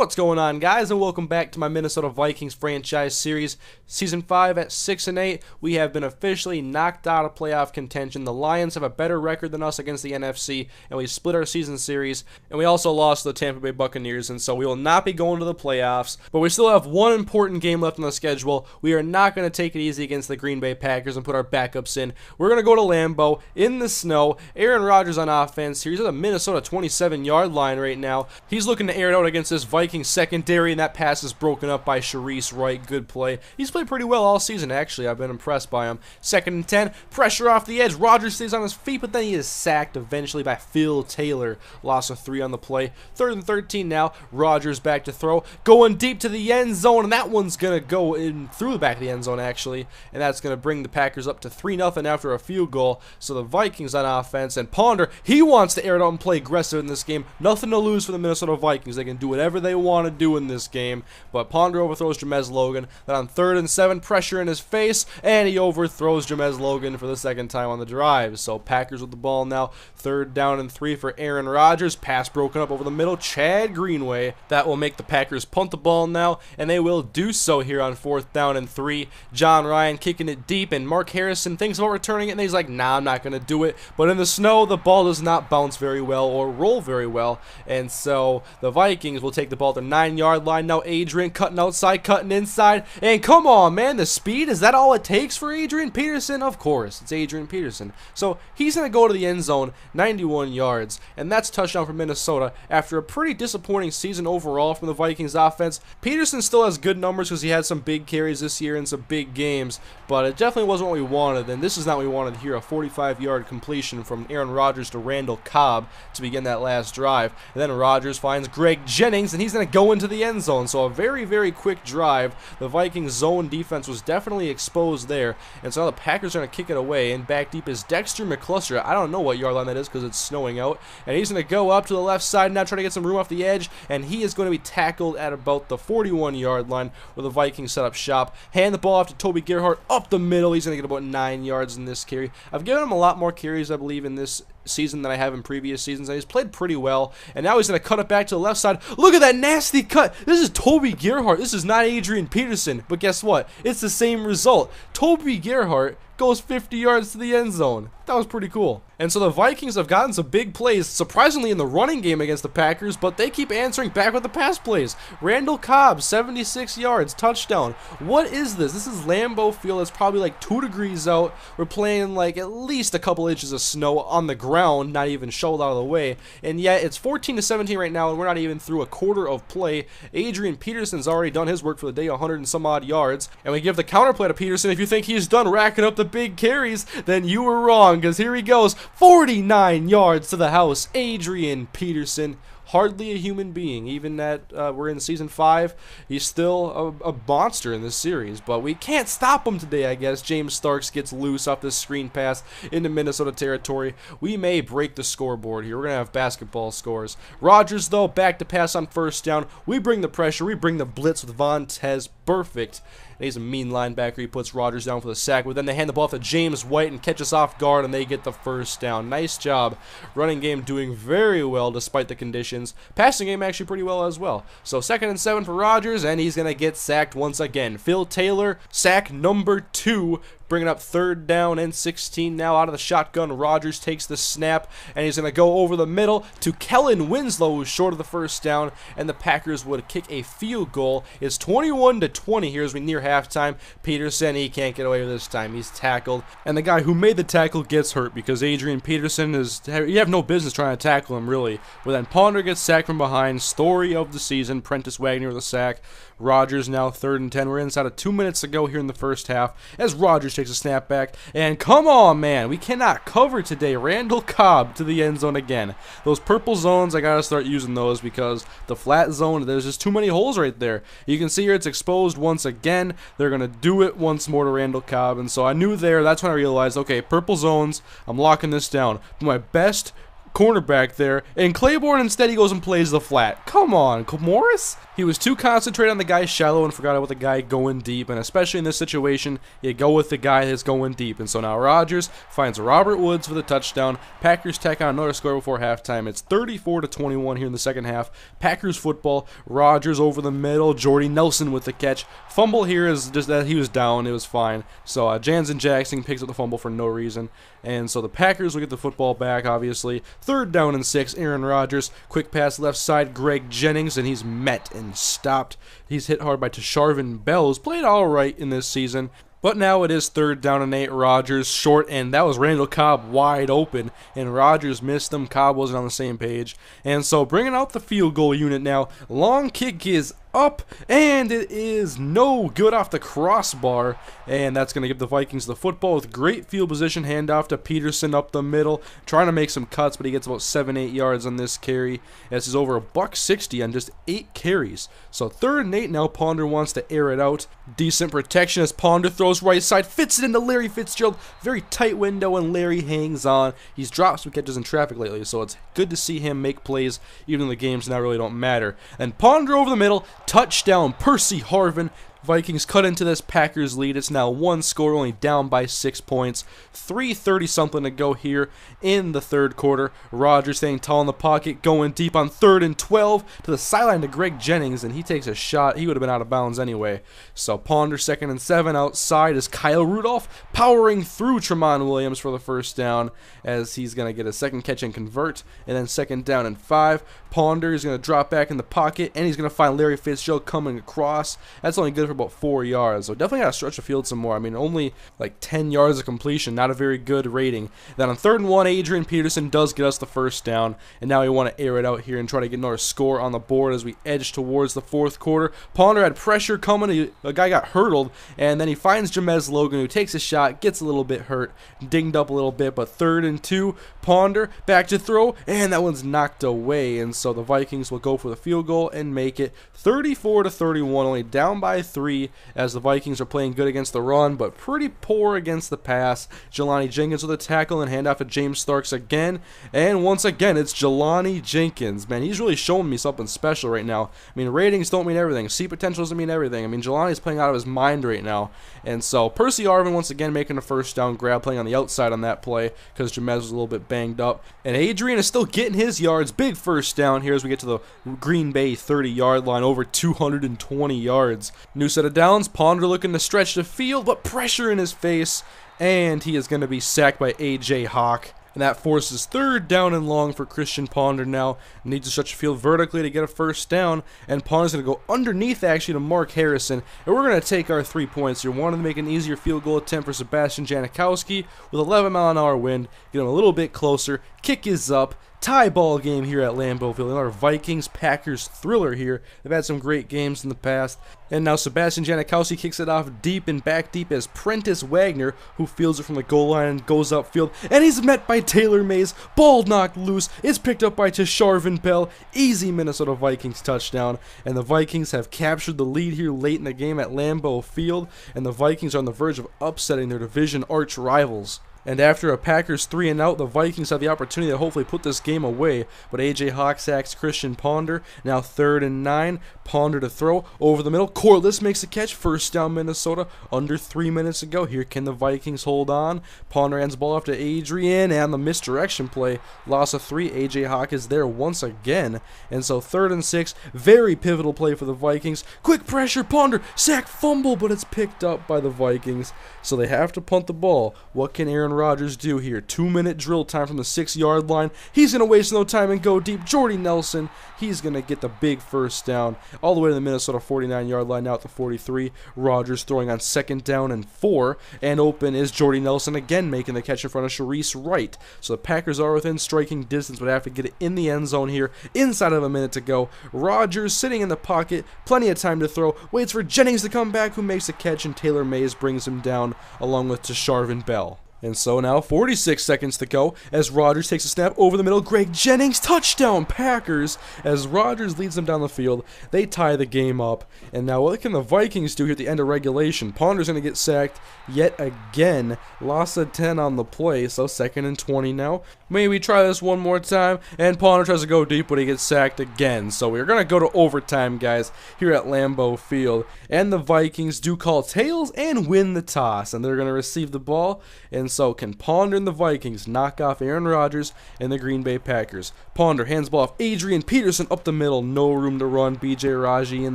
What's going on, guys, and welcome back to my Minnesota Vikings franchise series. Season 5 at 6-8, we have been officially knocked out of playoff contention. The Lions have a better record than us against the NFC, and we split our season series, and we also lost to the Tampa Bay Buccaneers, and so we will not be going to the playoffs, but we still have one important game left on the schedule. We are not going to take it easy against the Green Bay Packers and put our backups in. We're going to go to Lambeau in the snow. Aaron Rodgers on offense here. He's at the Minnesota 27-yard line right now. He's looking to air it out against this Vikings secondary, and that pass is broken up by Sharice Wright. Good play. He's played pretty well all season, actually. I've been impressed by him. 2nd and 10. Pressure off the edge. Rodgers stays on his feet, but then he is sacked eventually by Phil Taylor. Loss of 3 on the play. 3rd and 13 now. Rodgers back to throw. Going deep to the end zone, and that one's going to go in through the back of the end zone, actually. And that's going to bring the Packers up to 3-0 after a field goal. So the Vikings on offense, and Ponder, he wants to air it out and play aggressive in this game. Nothing to lose for the Minnesota Vikings. They can do whatever they want to do in this game, but Ponder overthrows James Logan. Then on 3rd and 7, pressure in his face, and he overthrows James Logan for the 2nd time on the drive. So Packers with the ball now. 3rd down and 3 for Aaron Rodgers. Pass broken up over the middle. Chad Greenway. That will make the Packers punt the ball now, and they will do so here on 4th down and 3. John Ryan kicking it deep, and Mark Harrison thinks about returning it, and he's like, nah, I'm not going to do it. But in the snow, the ball does not bounce very well or roll very well, and so the Vikings will take the ball to 9-yard line. Now Adrian cutting outside, cutting inside, and come on, man, the speed, is that all it takes for Adrian Peterson? Of course, it's Adrian Peterson. So he's going to go to the end zone, 91 yards, and that's touchdown for Minnesota after a pretty disappointing season overall from the Vikings offense. Peterson still has good numbers because he had some big carries this year in some big games, but it definitely wasn't what we wanted, and this is not what we wanted here. A 45-yard completion from Aaron Rodgers to Randall Cobb to begin that last drive. And then Rodgers finds Greg Jennings, and he's going to go into the end zone. So a very, very quick drive. The Vikings zone defense was definitely exposed there, and so now the Packers are going to kick it away, and back deep is Dexter McCluster. I don't know what yard line that is because it's snowing out, and he's going to go up to the left side now, trying to get some room off the edge, and he is going to be tackled at about the 41-yard line where the Vikings set up shop. Hand the ball off to Toby Gerhart up the middle. He's going to get about 9 yards in this carry. I've given him a lot more carries, I believe, in this season than I have in previous seasons, and he's played pretty well, and now he's going to cut it back to the left side. Look at that nasty cut. This is Toby Gerhart. This is not Adrian Peterson, but guess what? It's the same result. Toby Gerhart goes 50 yards to the end zone. That was pretty cool. And so the Vikings have gotten some big plays, surprisingly in the running game against the Packers, but they keep answering back with the pass plays. Randall Cobb, 76 yards, touchdown. What is this? This is Lambeau Field. It's probably like 2 degrees out. We're playing like at least a couple inches of snow on the ground, not even shoveled out of the way. And yet it's 14-17 right now, and we're not even through a quarter of play. Adrian Peterson's already done his work for the day, 100 and some odd yards. And we give the counterplay to Peterson. If you think he's done racking up the big carries, then you were wrong, because here he goes. 49 yards to the house. Adrian Peterson, hardly a human being. Even that we're in season 5, he's still a monster in this series, but we can't stop him today, I guess. James Starks gets loose off this screen pass into Minnesota territory. We may break the scoreboard here. We're going to have basketball scores. Rodgers, though, back to pass on 1st down. We bring the pressure. We bring the blitz with Vontez Perfect. And he's a mean linebacker. He puts Rodgers down for the sack, but then they hand the ball off to James White and catch us off guard, and they get the 1st down. Nice job. Running game doing very well despite the conditions. Passing game actually pretty well as well. So 2nd and 7 for Rodgers, and he's going to get sacked once again. Phil Taylor, sack number 2. Bringing up 3rd down and 16 now out of the shotgun. Rodgers takes the snap, and he's going to go over the middle to Kellen Winslow, who's short of the 1st down, and the Packers would kick a field goal. It's 21-20 here as we near halftime. Peterson, he can't get away with this time. He's tackled, and the guy who made the tackle gets hurt because Adrian Peterson is, you have no business trying to tackle him, really. But then Ponder gets sacked from behind. Story of the season, Prentice Wagner with a sack. Rodgers now 3rd and 10. We're inside of 2 minutes to go here in the 1st half as Rodgers takes a snap back, and come on, man, we cannot cover today. Randall Cobb to the end zone again. Those purple zones, I gotta start using those because the flat zone, there's just too many holes right there. You can see here it's exposed once again. They're gonna do it once more to Randall Cobb, and so I knew there, that's when I realized, okay, purple zones, I'm locking this down. My best cornerback there, and Claiborne instead he goes and plays the flat. Come on, Morris? He was too concentrated on the guy shallow and forgot about the guy going deep, and especially in this situation, you go with the guy that's going deep. And so now Rodgers finds Robert Woods for the touchdown. Packers tack on another score before halftime. It's 34-21 here in the second half. Packers football. Rodgers over the middle. Jordy Nelson with the catch. Fumble here is just that he was down. It was fine. So Jansen Jackson picks up the fumble for no reason. And so the Packers will get the football back, obviously. 3rd down and 6. Aaron Rodgers. Quick pass left side. Greg Jennings, and he's met and stopped. He's hit hard by Tasharvin Bell, who's played all right in this season. But now it is 3rd down and 8. Rodgers short, and that was Randall Cobb wide open, and Rodgers missed him. Cobb wasn't on the same page. And so bringing out the field goal unit now. Long kick is up, and it is no good off the crossbar, and that's going to give the Vikings the football with great field position. Handoff to Peterson up the middle, trying to make some cuts, but he gets about 7-8 yards on this carry. This is over $160 on just 8 carries. So 3rd and 8 now. Ponder wants to air it out. Decent protection as Ponder throws right side, fits it into Larry Fitzgerald. Very tight window, and Larry hangs on. He's dropped some catches in traffic lately, so it's good to see him make plays even though the games now really don't matter. And Ponder over the middle. Touchdown, Percy Harvin. Vikings cut into this Packers lead. It's now 1 score, only down by 6 points. 3:30 something to go here in the 3rd quarter. Rodgers staying tall in the pocket, going deep on 3rd and 12 to the sideline to Greg Jennings, and he takes a shot. He would have been out of bounds anyway. So Ponder 2nd and 7 outside is Kyle Rudolph powering through Tremont Williams for the 1st down as he's going to get a 2nd catch and convert, and then 2nd down and 5. Ponder is going to drop back in the pocket, and he's going to find Larry Fitzgerald coming across. That's only good for about 4 yards, so definitely got to stretch the field some more. I mean, only like 10 yards of completion, not a very good rating. Then on 3rd and 1, Adrian Peterson does get us the 1st down, and now we want to air it out here and try to get another score on the board as we edge towards the 4th quarter. Ponder had pressure coming, a guy got hurdled, and then he finds Jamez Logan, who takes a shot, gets a little bit hurt, dinged up a little bit, but 3rd and 2, Ponder back to throw, and that one's knocked away, and so the Vikings will go for the field goal and make it 34-31, only down by 3 as the Vikings are playing good against the run, but pretty poor against the pass. Jelani Jenkins with a tackle and handoff to James Starks again, and once again it's Jelani Jenkins. Man, he's really showing me something special right now. I mean, ratings don't mean everything. See potential doesn't mean everything. I mean, Jelani's playing out of his mind right now, and so Percy Harvin once again making a 1st down grab, playing on the outside on that play because Jamez was a little bit banged up, and Adrian is still getting his yards. Big 1st down here as we get to the Green Bay 30-yard line, over 220 yards. New set of downs. Ponder looking to stretch the field, but pressure in his face, and he is going to be sacked by A.J. Hawk. And that forces 3rd down and long for Christian Ponder now. Needs to stretch the field vertically to get a 1st down. And Ponder's going to go underneath actually to Mark Harrison. And we're going to take our 3 points here. Wanted to make an easier field goal attempt for Sebastian Janikowski with 11-mile-an-hour wind. Get him a little bit closer. Kick is up. Tie ball game here at Lambeau Field. Another Vikings-Packers thriller here. They've had some great games in the past. And now Sebastian Janikowski kicks it off deep and back deep as Prentice Wagner, who fields it from the goal line and goes upfield. And he's met by Taylor Mays. Ball knocked loose. It's picked up by Tasharvin Bell. Easy Minnesota Vikings touchdown. And the Vikings have captured the lead here late in the game at Lambeau Field. And the Vikings are on the verge of upsetting their division arch rivals. And after a Packers 3-and-out, the Vikings have the opportunity to hopefully put this game away. But A.J. Hawk sacks Christian Ponder. Now 3rd and 9. Ponder to throw over the middle. Corliss makes a catch. 1st down Minnesota. Under 3 minutes to go. Here can the Vikings hold on. Ponder hands the ball off to Adrian. And the misdirection play. Loss of 3. A.J. Hawk is there once again. And so 3rd and 6. Very pivotal play for the Vikings. Quick pressure. Ponder. Sack fumble. But it's picked up by the Vikings. So they have to punt the ball. What can Aaron Rodgers do here? 2-minute drill time from the 6-yard line. He's going to waste no time and go deep. Jordy Nelson, he's going to get the big 1st down all the way to the Minnesota 49-yard line, now at the 43. Rodgers throwing on 2nd down and 4, and open is Jordy Nelson again, making the catch in front of Sharice Wright. So the Packers are within striking distance, but have to get it in the end zone here inside of a minute to go. Rodgers sitting in the pocket, plenty of time to throw, waits for Jennings to come back, who makes a catch, and Taylor Mays brings him down along with Tasharvin Bell. And so now 46 seconds to go as Rodgers takes a snap over the middle. Greg Jennings, touchdown Packers, as Rodgers leads them down the field. They tie the game up. And now what can the Vikings do here at the end of regulation? Ponder's going to get sacked yet again. Loss of 10 on the play, so 2nd and 20 now. Maybe try this one more time. And Ponder tries to go deep, but he gets sacked again. So we're going to go to overtime, guys, here at Lambeau Field. And the Vikings do call tails and win the toss. And they're going to receive the ball. And so can Ponder and the Vikings knock off Aaron Rodgers and the Green Bay Packers. Ponder hands the ball off Adrian Peterson up the middle. No room to run. B.J. Raji in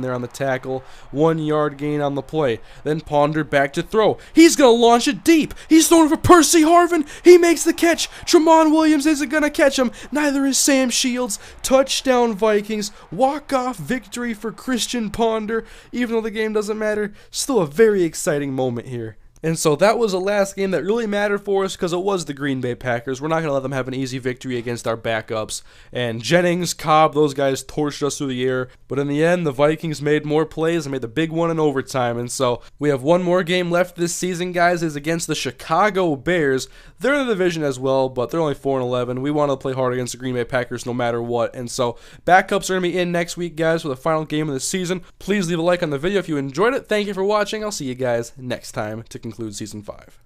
there on the tackle. 1 yard gain on the play. Then Ponder back to throw. He's going to launch it deep. He's throwing for Percy Harvin. He makes the catch. Tramon Williams isn't going to catch him. Neither is Sam Shields. Touchdown Vikings. Walk-off victory for Christian Ponder. Even though the game doesn't matter, still a very exciting moment here. And so that was the last game that really mattered for us because it was the Green Bay Packers. We're not going to let them have an easy victory against our backups. And Jennings, Cobb, those guys torched us through the air. But in the end, the Vikings made more plays and made the big one in overtime. And so we have one more game left this season, guys, is against the Chicago Bears. They're in the division as well, but they're only 4-11. We want to play hard against the Green Bay Packers no matter what. And so backups are going to be in next week, guys, for the final game of the season. Please leave a like on the video if you enjoyed it. Thank you for watching. I'll see you guys next time to conclude Season 5.